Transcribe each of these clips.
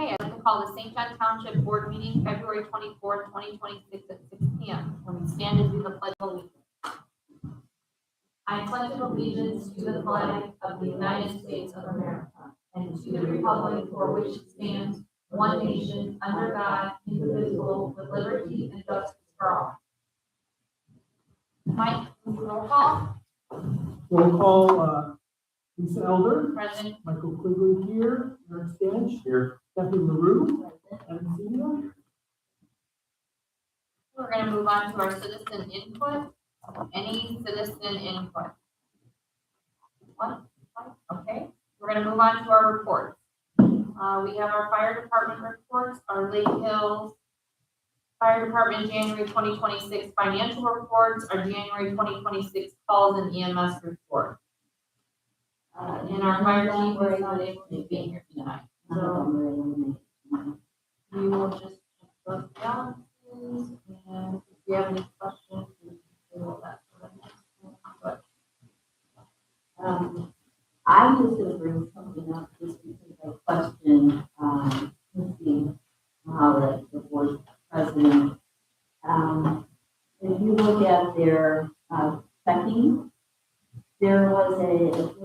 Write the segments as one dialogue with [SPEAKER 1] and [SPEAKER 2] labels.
[SPEAKER 1] Okay, I'd like to call the St. John Township Board meeting February 24th, 2026 at 6 p.m. When we stand to do the pledge of allegiance. I pledge allegiance to the flag of the United States of America and to the republic for which it stands, one nation, under God, indivisible, with liberty and justice for all. Mike, roll call.
[SPEAKER 2] Roll call, Lisa Elder,
[SPEAKER 1] Present.
[SPEAKER 2] Michael Quigley here, Eric Stanch here, Stephanie LaRue, and Celia.
[SPEAKER 1] We're going to move on to our citizen input. Any citizen input? One? Okay. We're going to move on to our reports. We have our fire department reports, our Lake Hills Fire Department January 2026 financial reports, our January 2026 calls and EMS report. And our fire chief was not able to be here tonight. So we will just check those balances, and if you have any questions, we can table that for the next one. But
[SPEAKER 3] I'm just going to bring something up just because I question Missy Mahler, the board president. If you look at their checking, there was a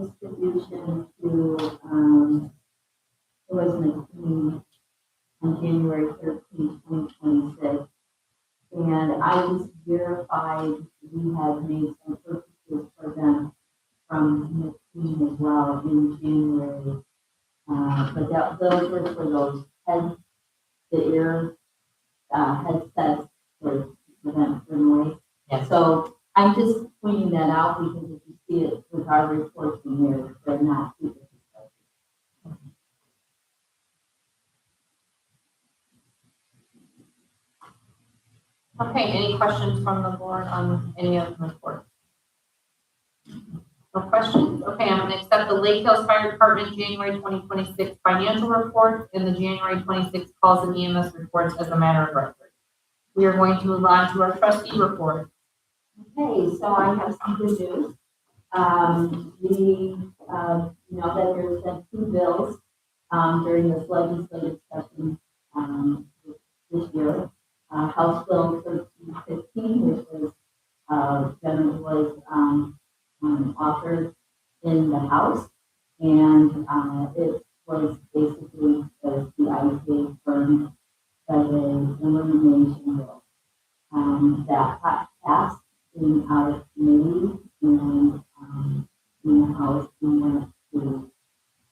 [SPEAKER 3] distribution to it was McKean on January 13, 2026. And I just verified we had made some purchases for them from McKean as well in January. But those were for those the ear headsets for prevent noise.
[SPEAKER 1] Yes.
[SPEAKER 3] So I'm just pointing that out because if you see it with our reports in there, they're not super.
[SPEAKER 1] okay, any questions from the board on any of the reports? No questions? Okay, I'm going to accept the Lake Hills Fire Department January 2026 financial report and the January 26 calls and EMS reports as a matter of record. We are going to move on to our trustee report.
[SPEAKER 3] Okay, so I have some good news. We know that there's been two bills during this legislative session this year. House Bill 1315, which was generally authored in the House, and it was basically the IPA firm as an elimination bill that passed in our committee and in the House and went to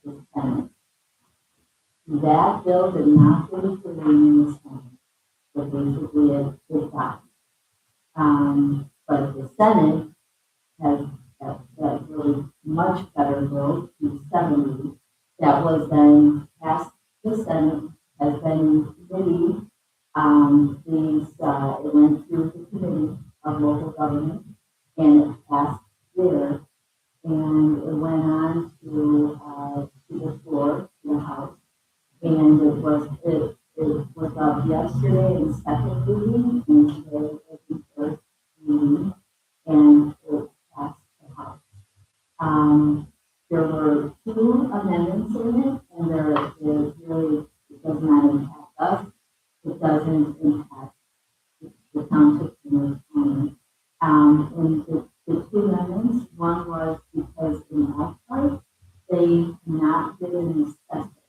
[SPEAKER 3] the Senate. That bill did not go to in the Senate, so basically it got. But the Senate has that really much better bill, 270, that was then passed the Senate, has been in committee. It went through the committee of local government and it passed there, and it went on to the floor, to the House, and it was up yesterday in second reading, and today it was in first reading, and it passed the House. There were two amendments in it, and it really does not impact us. It doesn't impact the township in the county. And the two amendments, one was because in that part, they not did an assessment.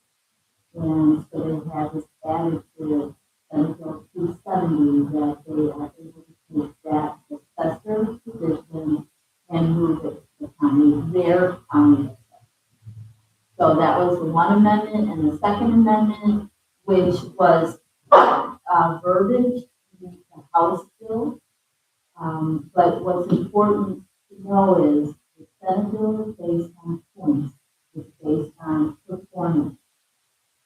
[SPEAKER 3] And so they had this added to Senate Bill 270 that they are able to take that assessor position and move it to the county, their county assessor. So that was the one amendment, and the second amendment, which was verbiage in the House bill. But what's important to know is the Senate bill is based on points. It's based on performance.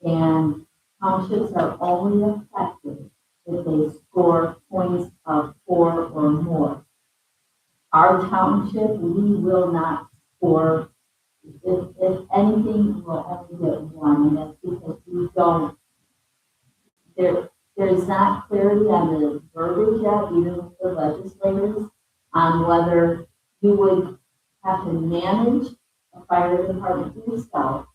[SPEAKER 3] And townships are only effective if they score points of 4 or more. Our township, we will not score. If anything, we'll only get 1, and that's because we don't. There's not clarity on the verbiage yet, even with the legislators, on whether you would have to manage a fire department yourself,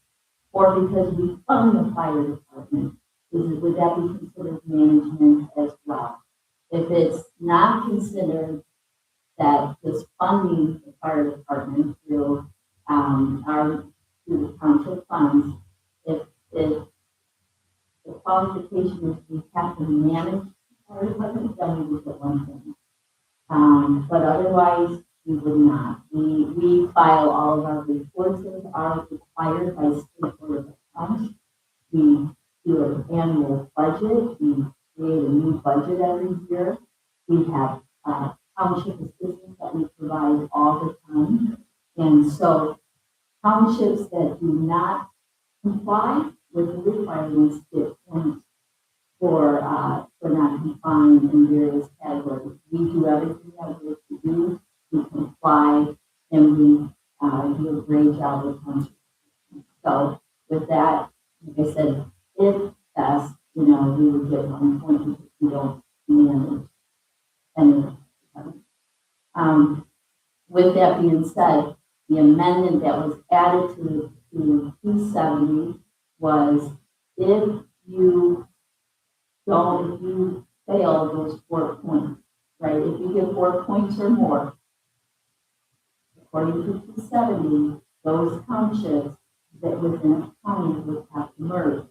[SPEAKER 3] or because we fund the fire department, would that be considered management as well? If it's not considered, that is funding the fire department through, through the township funds, if the qualification is we have to manage fire department, then we would get one thing. But otherwise, we would not. We file all of our reports that are required by state board of accounts. We do an annual budget. We create a new budget every year. We have township assistance that we provide all the time. And so townships that do not comply with the requirements get points for not complying in various categories. We do everything that we're to do. We comply and we do a great job with township. So with that, like I said, if that's, we would get 1 point if we don't manage any. With that being said, the amendment that was added to 270 was if you fail those 4 points, right? If you get 4 points or more, according to 270, those townships that within a county would have to merge.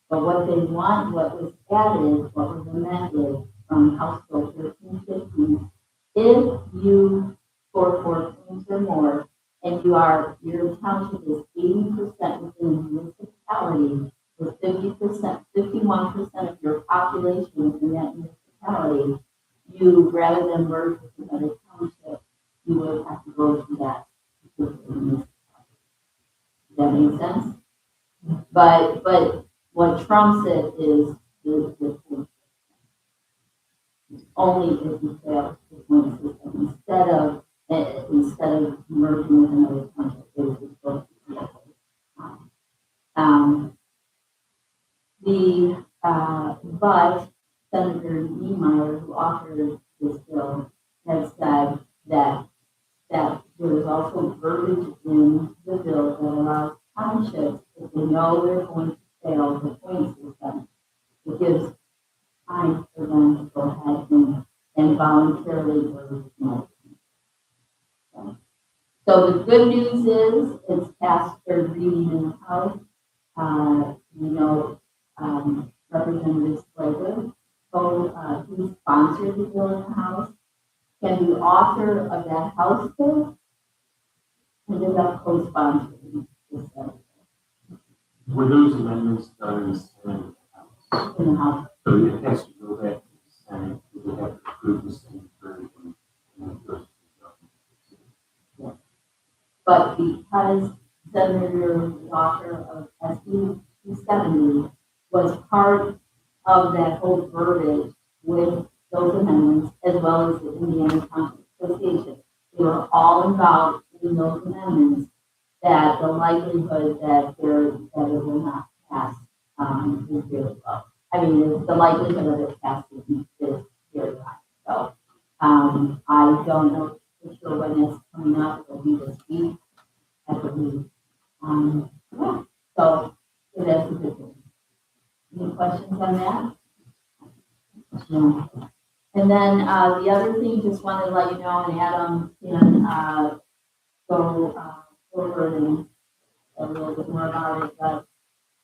[SPEAKER 3] But what was added, what was amended from House Bill 1350, if you score 4 points or more, and your township is 80% within the municipality, with 50%, 51% of your population in that municipality, rather than merge with another township, you would have to go to that particular municipality. Does that make sense? But what trumps it is the point. Only if you fail the point system instead of merging with another township, it is supposed to be that way. But Senator Niemeyer, who authored this bill, has said that there is also verbiage in the bill that allows townships, if they know they're going to fail the point system, it gives time for them to go ahead and voluntarily merge. So the good news is it's passed third reading in the House. Representative Slater, who sponsored the bill in the House, can the author of that House bill ended up co-sponsoring this bill
[SPEAKER 4] Were those amendments done in the Senate?
[SPEAKER 3] in the House.
[SPEAKER 4] So it has to go back to the Senate, because they have to approve the Senate version, and then it goes to the government.
[SPEAKER 3] But because Senator, the author of SB 270, was part of that whole verbiage with those amendments, as well as the Indiana Township Association, they were all involved in those amendments, that the likelihood that it will not pass is really low. I mean, the likelihood of it passing is very high. So I don't know for sure when it's coming up. It'll be this week, I believe. Yeah. So that's a good thing. Any questions on that? No. And then the other thing, just wanted to let you know, and Adam can go over and a little bit more about it, but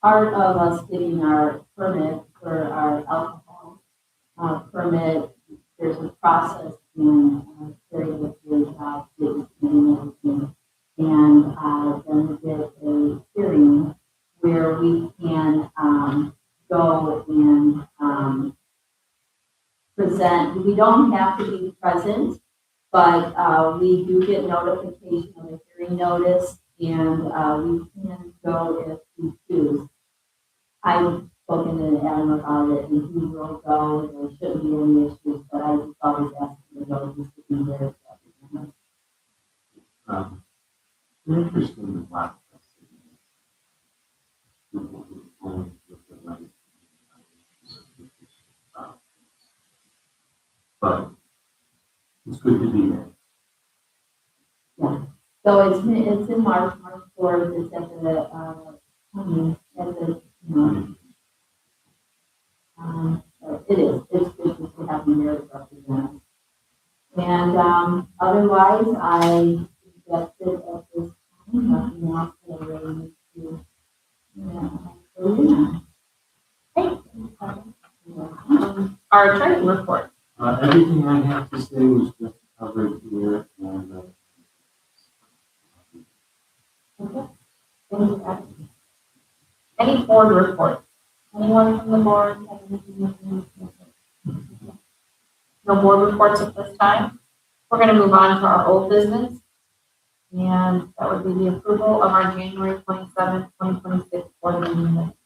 [SPEAKER 3] part of us getting our permit for our alcohol permit, there's a process and very good job getting everything. And then we get a hearing where we can go and present. We don't have to be present, but we do get notification of a hearing notice, and we can go if we choose. I've spoken to Adam about it, and he will go. There shouldn't be any issues, but I just always ask him to go just to be there.
[SPEAKER 4] An interesting black people who only look at life, but it's good to be there.
[SPEAKER 3] Yeah. So it's in March 4th. It's at the So it's good to have them there to represent us. And, otherwise, I suggested at this time, nothing else that I really need to,
[SPEAKER 1] Our attorney report.
[SPEAKER 4] Everything I have to say was just covered here and,
[SPEAKER 1] Any board reports? Anyone from the board? have anything? No board reports at this time. We're going to move on to our old business. And that would be the approval of our January 27th, 2026 board meeting minutes.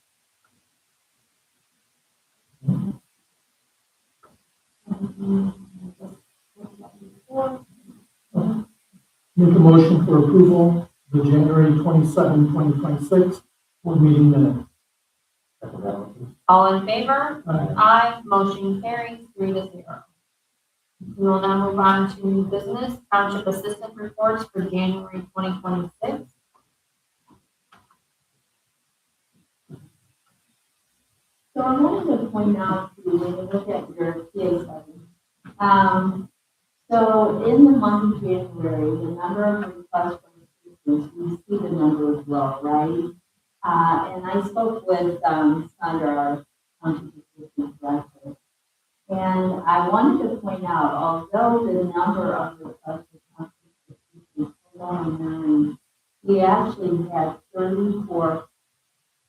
[SPEAKER 2] Make a motion for approval, the January 27, 2026 board meeting minutes.
[SPEAKER 1] All in favor?
[SPEAKER 2] Aye.
[SPEAKER 1] Aye. Motion carries 3-0. We will now move on to new business, Township Assistant reports for January 2026.
[SPEAKER 3] So I wanted to point out to you, when you look at your TA7, so in the month of January, the number of requests from assistants, we see the number as well, right? And I spoke with Sandra, our township assistant director, and I wanted to point out, although the number of requests for township assistants was only 9, we actually had 34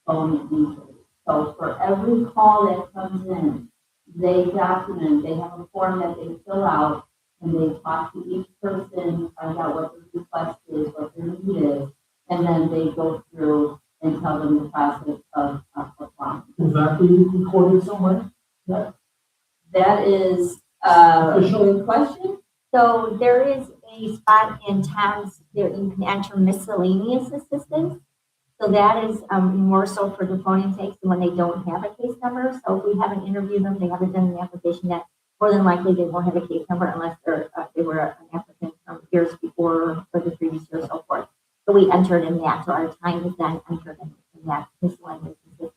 [SPEAKER 3] phone inquiries. So for every call that comes in, they document, they have a form that they fill out, and they talk to each person, find out what the request is, what their need is, and then they go through and tell them the process of applying.
[SPEAKER 2] Is that being recorded somewhere?
[SPEAKER 3] That is a good question.
[SPEAKER 5] So there is a spot in towns there you can enter miscellaneous assistance. So that is more so for the phone intakes when they don't have a case number. So if we haven't interviewed them, they haven't done an application yet, more than likely they won't have a case number unless they were an applicant from years before or the previous year or so forth. So we entered in that, so our time is then entered in that miscellaneous assistance.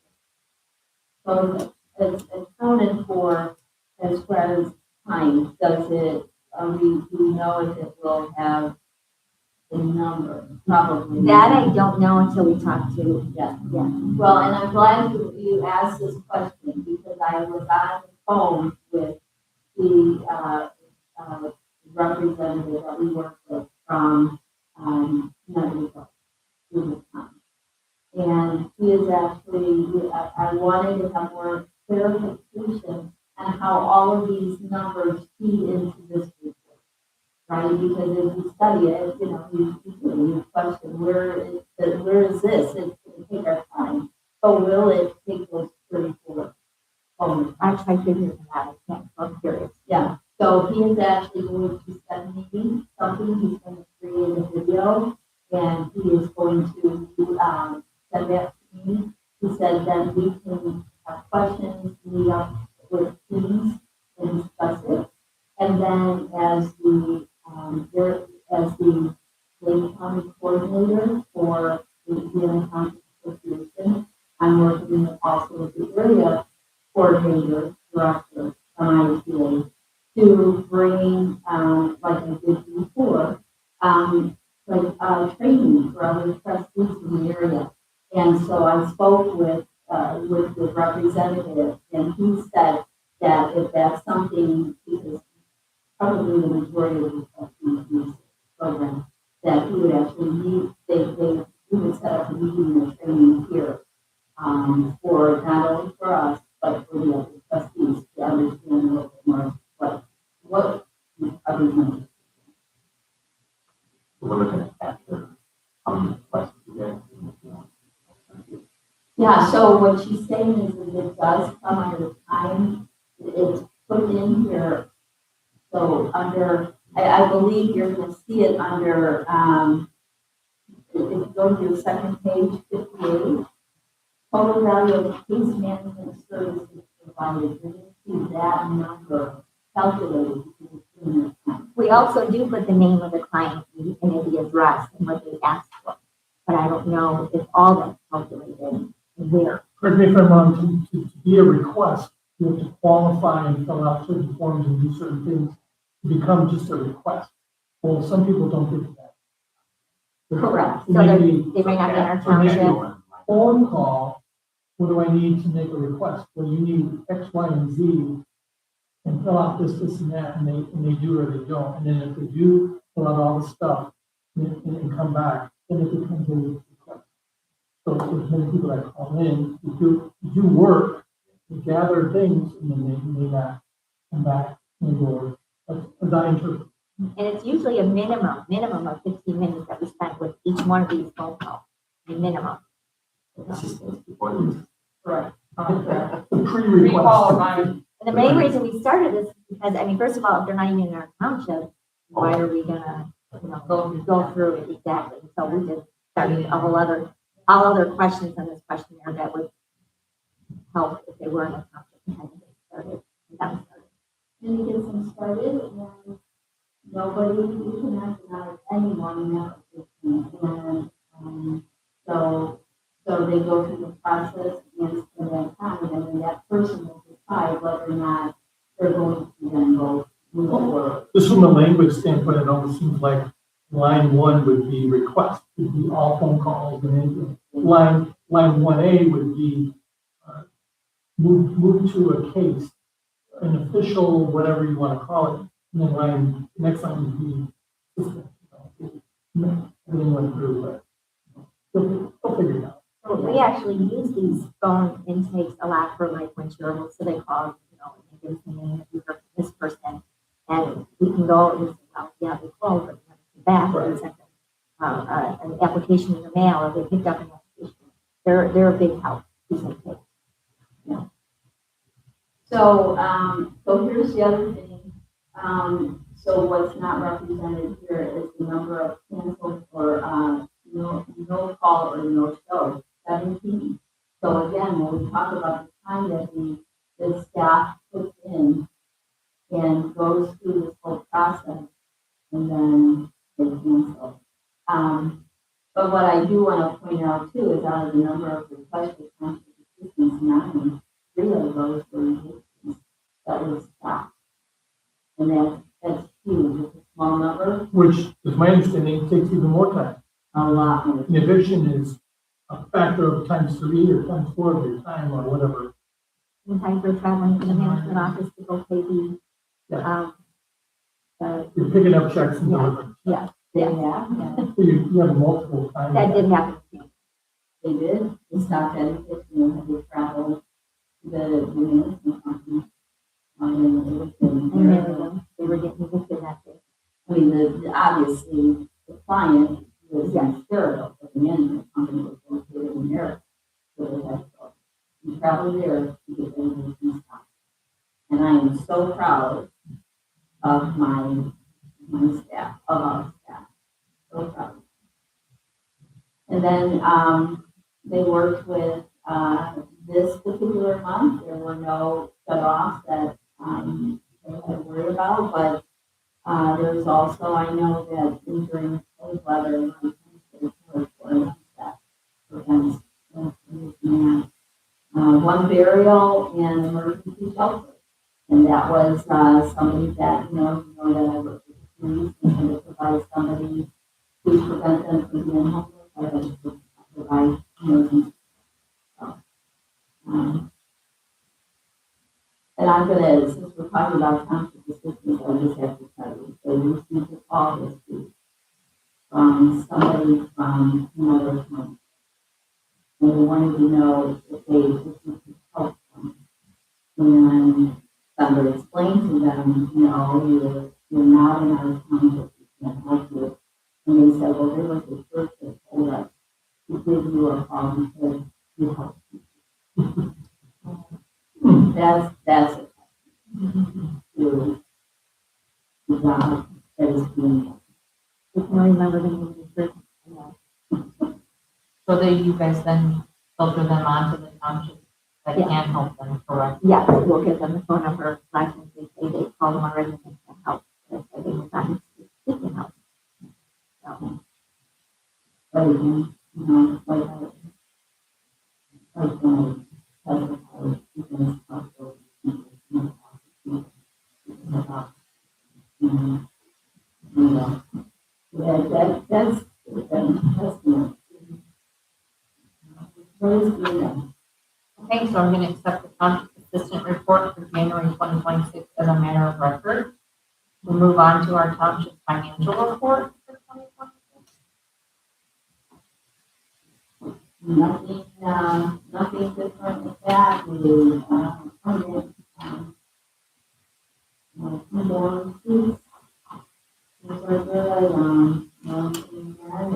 [SPEAKER 3] So it's accounted for as far as time. Does it, do we know if it will have the number? Probably.
[SPEAKER 5] That I don't know until we talk to,
[SPEAKER 3] Yeah.
[SPEAKER 5] yeah.
[SPEAKER 3] Well, and I'm glad you asked this question because I was on the phone with the representative that we work with from Mexico through this time. And he is actually, I wanted to have more clarification on how all of these numbers feed into this report, right? Because if you study it, you question where is this? It's going to take our time. But will it take those 34 moments?
[SPEAKER 5] Actually, I figured that out. I can't, I'm curious.
[SPEAKER 3] Yeah. So he is actually going to send me something. He's going to create a video, and he is going to send that to me. He said that we can have questions, meet up with teams, and discuss it. And then as the Lake County coordinator for the Dearborn Township Association, I'm working also with the area coordinator, director from ITA, to bring, like I did before, training for other trustees in the area. And so I spoke with the representative, and he said that if that's something, because probably the majority of the trustees use this program, that he would actually meet, we would set up a meeting and training here, for not only for us, but for the other trustees to understand a little bit more what other members.
[SPEAKER 4] we're looking at capture how many requests you get.
[SPEAKER 3] Yeah, so what she's saying is that it does come under time, it's put in here. So under, I believe you're gonna see it under, if you go to your second page, 58, total value of case management services provided, you're gonna see that number calculated.
[SPEAKER 5] We also do put the name of the client and the address and what they asked for. But I don't know if all that's calculated and where.
[SPEAKER 2] Correct me if I'm wrong, to be a request, you have to qualify and fill out certain forms and do certain things to become just a request. Well, some people don't get that.
[SPEAKER 5] Correct. So
[SPEAKER 2] Maybe
[SPEAKER 5] they may not be in our
[SPEAKER 2] or maybe
[SPEAKER 5] township.
[SPEAKER 2] phone call, what do I need to make a request? Well, you need X, Y, and Z, and fill out this, and that, and they do or they don't. And then if they do fill out all the stuff and come back, then it becomes a request. So there's many people that call in, you do work, you gather things, and then they may not come back and go, as I interpret.
[SPEAKER 5] And it's usually a minimum of 15 minutes that we spend with each one of these phone calls, a minimum.
[SPEAKER 4] Assistance before the
[SPEAKER 1] Correct.
[SPEAKER 2] The pre-request.
[SPEAKER 1] Pre-qualified.
[SPEAKER 5] And the main reason we started this is because, I mean, first of all, if they're not even in our township, why are we gonna, go through it exactly? So we just started all other questions on this questionnaire that would help if they were in the township and had to get started. And that was started.
[SPEAKER 3] And to get them started, and nobody, we can recognize anyone now. And, so they go through the process and spend that time, and then that person will decide whether or not they're going to then go move forward.
[SPEAKER 2] Just from a language standpoint, it almost seems like line 1 would be request, would be all phone calls and anything. Line 1A would be move to a case, an official, whatever you want to call it. And then next line would be system. Everything went through, but they'll figure it out.
[SPEAKER 5] So we actually use these phone intakes a lot for like when children, so they call, and they give us the name of this person. And we can go and say, well, yeah, they called, but back, or we sent them an application in the mail, or they picked up an application. They're a big help, these intakes.
[SPEAKER 3] So here's the other thing. So what's not represented here is the number of canceled or, no call or no show, 17. So again, when we talk about the time that the staff puts in and goes through this whole process, and then they cancel. But what I do want to point out too is out of the number of requests for township assistance, 3 of those were evictions that was stopped. And that's huge. It's a small number,
[SPEAKER 2] Which, is my understanding, takes even more time.
[SPEAKER 3] a lot more.
[SPEAKER 2] An eviction is a factor of times 3 or times 4 of your time or whatever.
[SPEAKER 5] Sometimes we're traveling to the management office to go pay the,
[SPEAKER 2] You're picking up checks and delivering.
[SPEAKER 5] yeah,
[SPEAKER 3] Yeah.
[SPEAKER 2] So you have multiple times.
[SPEAKER 5] that did happen to me.
[SPEAKER 3] They did. They stopped at the kitchen and had to travel to the management company. And
[SPEAKER 5] And they were getting evicted that day.
[SPEAKER 3] I mean, obviously, the client was in Sterling, but the management company was located in America. So they had to go. You travel there to get everything stopped. And I am so proud of my staff, of our staff. So proud. And then, they worked with, this particular month, there were no shut-offs that, they had to worry about, but, there's also, I know that during cold weather, one burial and emergency shelter. And that was, somebody that, that I worked with the police and to provide somebody to prevent them from being homeless, I had to provide emergency. And I'm gonna, since we're talking about township assistance, I just have to tell you, so we received a call this week from somebody from another county. And they wanted to know if we could help them. And somebody explained to them, you're not in our township, we can't help you. And they said, well, there was a church that told us to give you a call because you help people. That's it. To the job that is being done.
[SPEAKER 5] I can remember the name of the church.
[SPEAKER 1] So you guys then filter them onto the township that can help them, correct?
[SPEAKER 5] Yes, we'll give them the phone number, license, they say they call them already and they can help. They say they will not they can help. So,
[SPEAKER 3] But again, like when I testified, That's the. What is the,
[SPEAKER 1] Okay, so I'm gonna accept the township assistant report for January 2026 as a matter of record. We'll move on to our township financial report for 2026.
[SPEAKER 3] nothing different with that, we, funded, condolences. These are good, one thing that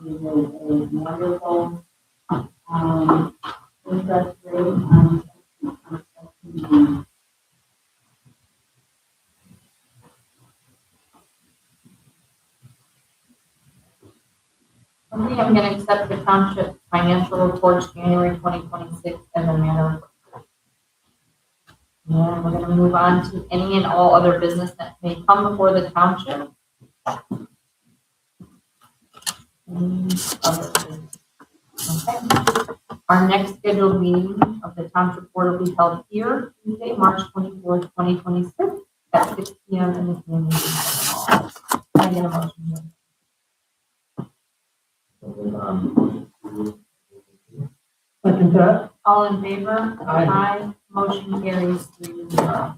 [SPEAKER 3] is a wonderful, interest rate on checking.
[SPEAKER 1] Okay, I'm gonna accept the township financial reports January 2026 as a matter of record. And we're gonna move on to any and all other business that may come before the township. Any other business? Okay. Our next scheduled meeting of the township board will be held here Tuesday, March 24th, 2026 at 6 p.m. in the community hall. Can I get a motion here?
[SPEAKER 2] Second that,
[SPEAKER 1] All in favor?
[SPEAKER 2] Aye.
[SPEAKER 1] Motion carries 3-0.